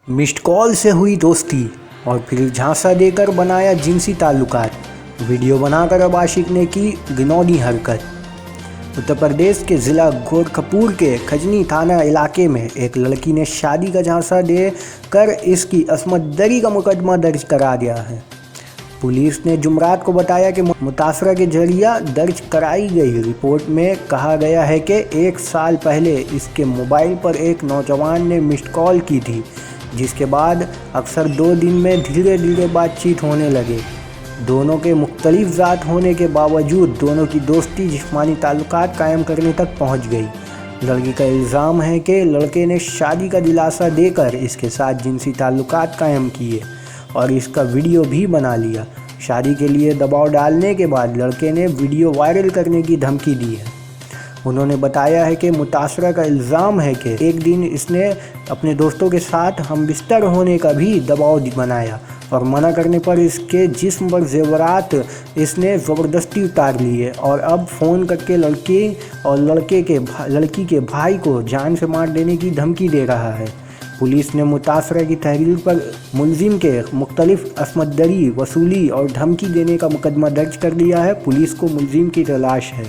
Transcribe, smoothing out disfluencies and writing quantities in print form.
Missed call से हुई दोस्ती और फिर झांसा देकर बनाया जिनसी ताल्लुकात। वीडियो बनाकर अब आशिक ने की घिनौनी हरकत। उत्तर प्रदेश के ज़िला गोरखपुर के खजनी थाना इलाके में एक लड़की ने शादी का झांसा देकर इसकी असमत दरी का मुकदमा दर्ज करा दिया है। पुलिस ने जुमरात को बताया कि मुतासरा के जरिया दर्ज कराई गई रिपोर्ट में कहा गया है कि 1 साल पहले इसके मोबाइल पर एक नौजवान ने मिस्ड कॉल की थी, जिसके बाद अक्सर 2 दिन में धीरे धीरे बातचीत होने लगे। दोनों के मुख्तलिफ ज़ात होने के बावजूद दोनों की दोस्ती जिस्मानी ताल्लुकात कायम करने तक पहुंच गई। लड़की का इल्ज़ाम है कि लड़के ने शादी का दिलासा देकर इसके साथ जिनसी ताल्लुकात कायम किए और इसका वीडियो भी बना लिया। शादी के लिए दबाव डालने के बाद लड़के ने वीडियो वायरल करने की धमकी दी है। उन्होंने बताया है कि मुतासरा का इल्ज़ाम है कि एक दिन इसने अपने दोस्तों के साथ हमबिस्तर होने का भी दबाव बनाया और मना करने पर इसके जिस्म पर ज़ेवरात इसने ज़बरदस्ती उतार लिए और अब फ़ोन करके लड़की और लड़की के भाई को जान से मार देने की धमकी दे रहा है। पुलिस ने मुतासरा की तहरीर पर मुलजिम के मुख्तलिफ असमत दरी वसूली और धमकी देने का मुकदमा दर्ज कर लिया है। पुलिस को मुलजिम की तलाश है।